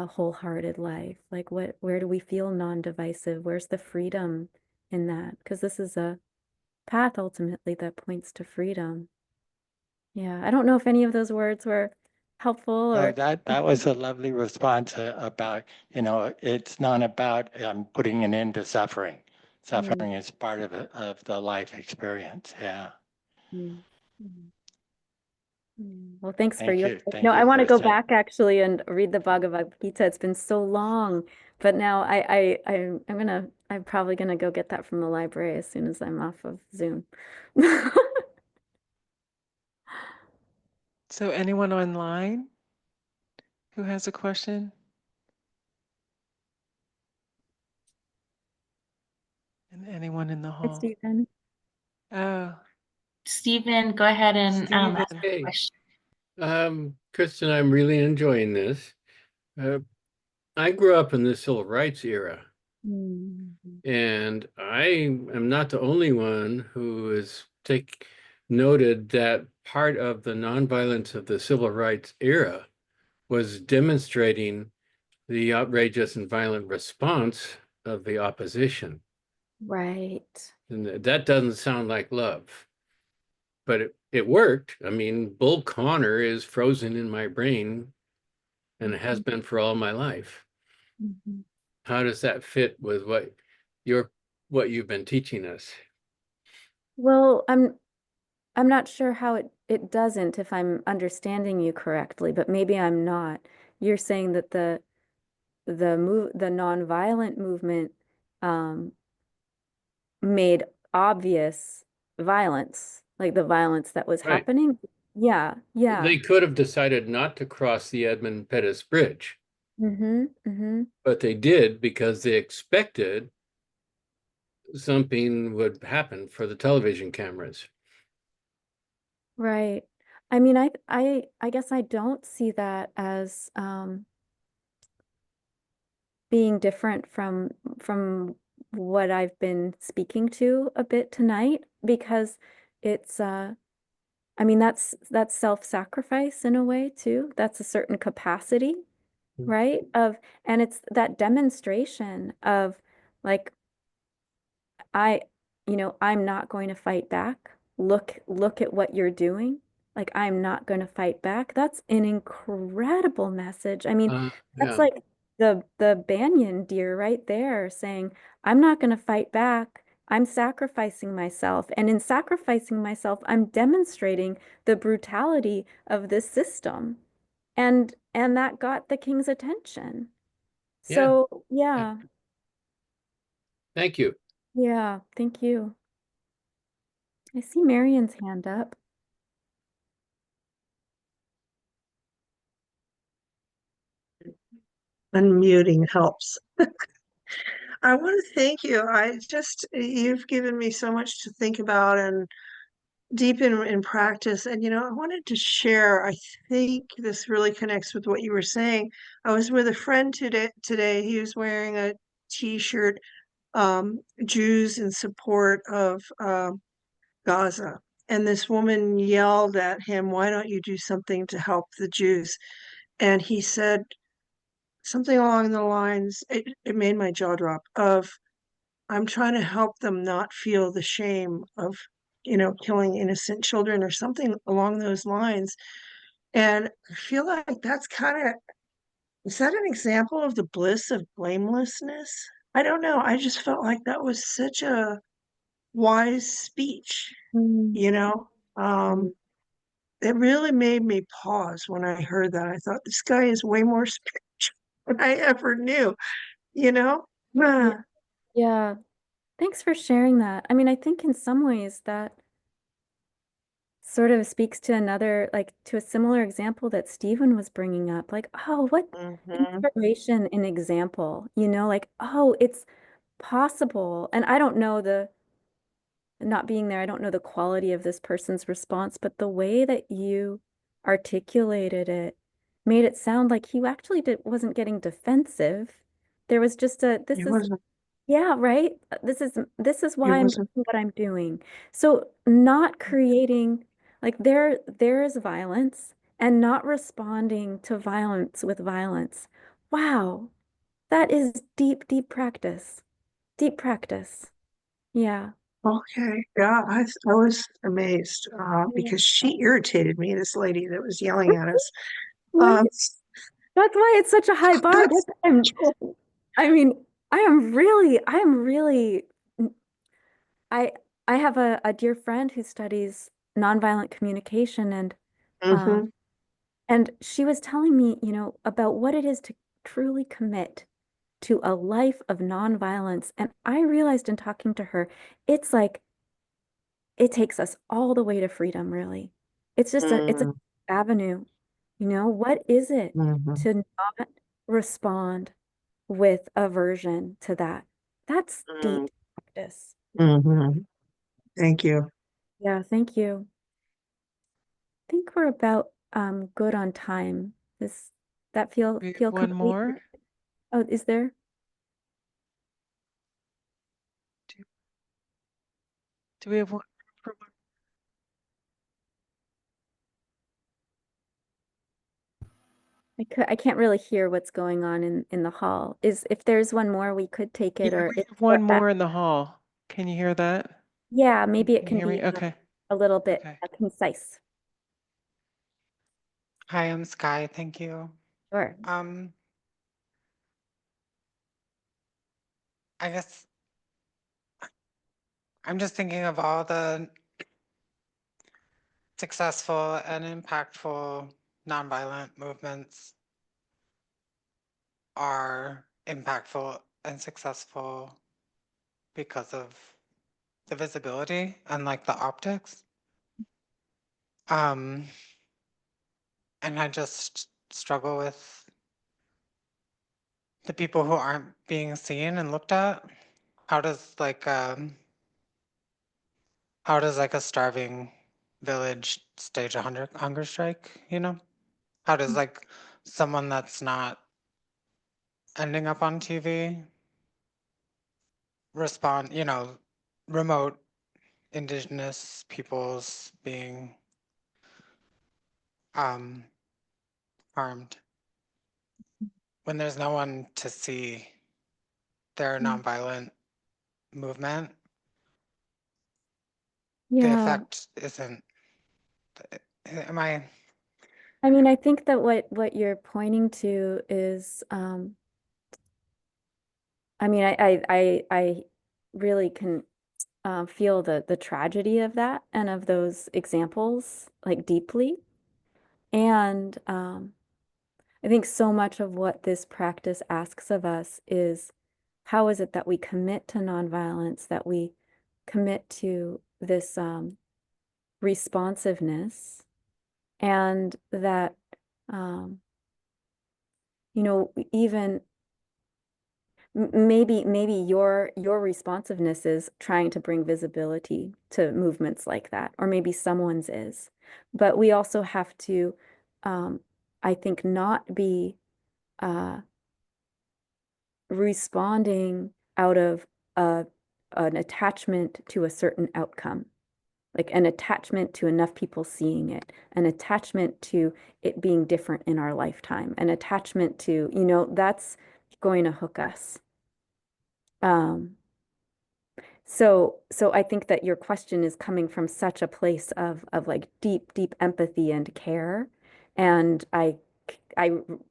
wholehearted life. Like where do we feel non-divisive? Where's the freedom in that? Because this is a path ultimately that points to freedom. Yeah, I don't know if any of those words were helpful Oh, or. that was a lovely response about, it's not about putting an end to suffering. Mm, Suffering is part of the life experience. Yeah. mm, mm, Well, thanks for Thank your. you. No, Thank I you, want to go Kirsten. back actually and read the Bhagavad Gita. It's been so long, but now I'm probably gonna go get that from the library as soon as I'm off of Zoom. So anyone online who has a question? And anyone in the Hi, hall? Stephen. Oh, Stephen, go ahead and Stephen. ask a Hey, question. Kristen, I'm really enjoying this. Uh, I grew up in the civil rights era, Mm, and I am not the only one who has noted that part of the nonviolence of the civil rights era was demonstrating the outrageous and violent response of the opposition. right. And that doesn't sound like love, but it worked. I mean, Bull Connor is frozen in my brain, and it has Mhm, been for all my life. mhm. How does that fit with what you've been teaching us? Well, I'm not sure how it doesn't, if I'm understanding you correctly, but maybe I'm not. You're saying that the nonviolent movement um, made obvious violence, like the violence that was Right. happening. Yeah, yeah. They could have decided not to cross the Edmund Pettus Bridge, Mm-hmm. Mm-hmm. but they did because they expected something would happen for the television cameras. Right. I mean, I guess I don't see that as being different from what I've been speaking to a bit tonight because it's I mean that's self-sacrifice in a way too. That's a certain capacity, right? Of and it's that demonstration of like I, I'm not going to fight back. Look at what you're doing. Like, I'm not going to fight back. That's an incredible message. I mean, that's Yeah, like the banyan deer right there saying, I'm not going to fight back. I'm sacrificing myself. And in sacrificing myself, I'm demonstrating the brutality of this system. And that got the king's attention. yeah. So, yeah. Thank you. Yeah, thank you. I see Marion's hand up. Unmuting helps. I want to thank you. You've given me so much to think about and deep in practice. And, I wanted to share, I think this really connects with what you were saying. I was with a friend today. He was wearing a t-shirt, Jews in support of Gaza. And this woman yelled at him, "Why don't you do something to help the Jews?" And he said something along the lines, it made my jaw drop, of I'm trying to help them not feel the shame of, killing innocent children or something along those lines. And I feel like that's is that an example of the bliss of blamelessness? I don't know. I just felt like that was such a wise speech, Mm, you know? mm. It really made me pause when I heard that. I thought this guy is way more spiritual than I ever knew, you know? Yeah, Ah, yeah. Thanks for sharing that. I mean, I think in some ways that sort of speaks to another, like to a similar example that Stephen was bringing up. Like, oh, what mhm. inspiration and example, like, oh, it's possible. And I don't know not being there, I don't know the quality of this person's response, but the way that you articulated it made it sound like he actually wasn't getting defensive. There was just It wasn't, yeah, right. This is it why I'm wasn't, doing what I'm doing. So not creating like there is violence and not responding to violence with violence. Wow, that is deep, deep practice. Deep practice. Yeah. okay. Yeah, I was amazed Yeah. because she irritated me, this lady that was yelling at us. Right. Um, That's why it's such a high bar. that's, I mean, I am really I I have a dear friend who studies nonviolent communication um hmm and she was telling me, about what it is to truly commit to a life of nonviolence. And I realized in talking to her, it's like it takes us all the way to freedom, really. It's a avenue. What is it hmm to not respond with aversion to that? That's deep practice. hmm Thank you. Yeah, thank you. I think we're about good on time. Does that feel We have feel one complete? more. Oh, is there? Do, do we have one? I can't really hear what's going on in the hall. If there's one more, we could take Yeah, it, or we if have one more in the hall. Can you hear that? yeah, maybe it Can you can hear me? be Okay. a little bit Okay. concise. Hi, I'm Sky. Thank you. Sure. I guess I'm just thinking of all the successful and impactful nonviolent movements are impactful and successful because of the visibility and like the optics. And I just struggle with the people who aren't being seen and looked at. How does like a starving village stage a hunger strike, you know? How does like someone that's not ending up on TV respond, you know, remote indigenous peoples being harmed when there's no one to see their nonviolent movement? The Yeah. effect isn't, am I, I mean, I think that what you're pointing to is, I mean, I really can feel the tragedy of that and of those examples like deeply. And I think so much of what this practice asks of us is how is it that we commit to nonviolence, that we commit to this responsiveness, and that, um, you know, even maybe your responsiveness is trying to bring visibility to movements like that, or maybe someone's is. But we also have to, I think, not be responding out of a, an attachment to a certain outcome, like an attachment to enough people seeing it, an attachment to it being different in our lifetime, an attachment to, you know, that's going to hook us. Um, so I think that your question is coming from such a place of like deep empathy and care, and I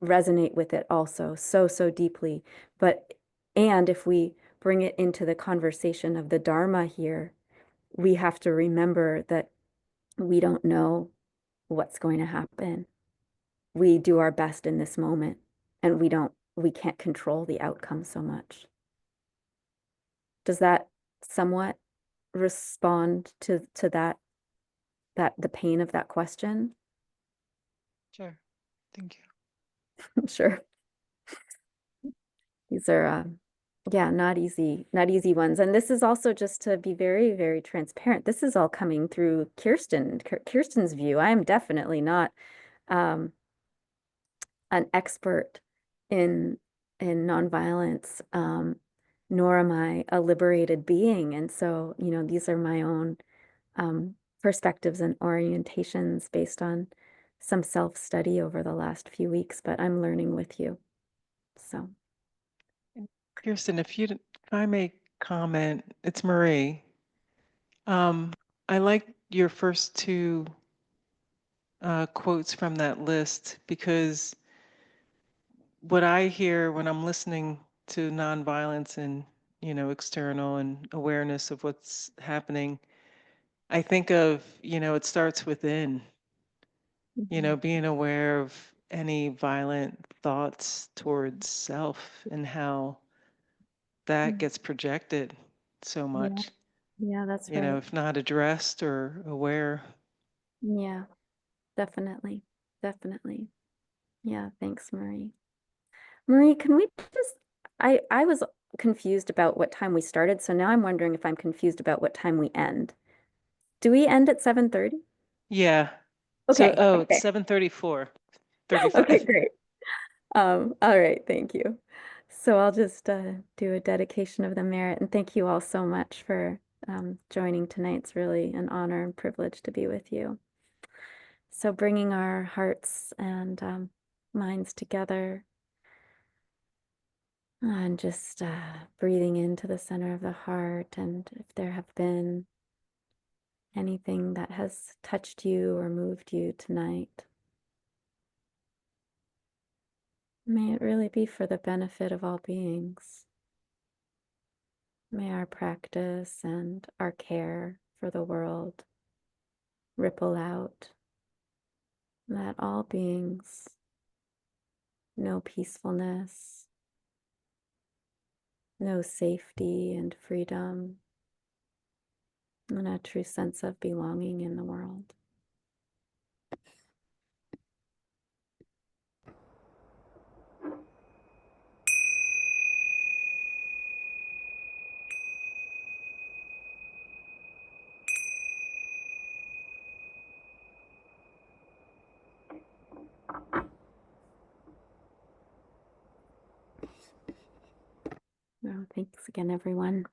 resonate with it also so deeply. But and if we bring it into the conversation of the Dharma here, we have to remember that we don't know what's going to happen. We do our best in this moment, and we can't control the outcome so much. Does that somewhat respond to that the pain of that question? sure, thank you. Sure. These are yeah, not easy ones. And this is also, just to be very transparent, this is all coming through Kirsten's view. I am definitely not um an expert in nonviolence, nor am I a liberated being. And so, you know, these are my own perspectives and orientations based on some self-study over the last few weeks, but I'm learning with you. So, Kirsten, if I may comment, it's Marie. I like your first two quotes from that list, because what I hear when I'm listening to nonviolence and, you know, external and awareness of what's happening, I think of, you know, it starts within, you know, being aware of any violent thoughts towards self and how that gets projected so yeah, much, yeah, that's you know, right. if not addressed or aware. Yeah, definitely. Definitely. Yeah, thanks, Marie. Marie, can we just, I was confused about what time we started, so now I'm wondering if I'm confused about what time we end. Do we end at 7:30? Yeah. So, Okay, oh, it's okay. 7:34, Okay, 35. great. All right, thank you. So I'll just do a dedication of the merit, and thank you all so much for joining tonight. It's really an honor and privilege to be with you. So bringing our hearts and minds together, and just breathing into the center of the heart. And if there have been anything that has touched you or moved you tonight, may it really be for the benefit of all beings. May our practice and our care for the world ripple out, that all beings know peacefulness, know safety and freedom, and a true sense of belonging in the world. So thanks again, everyone.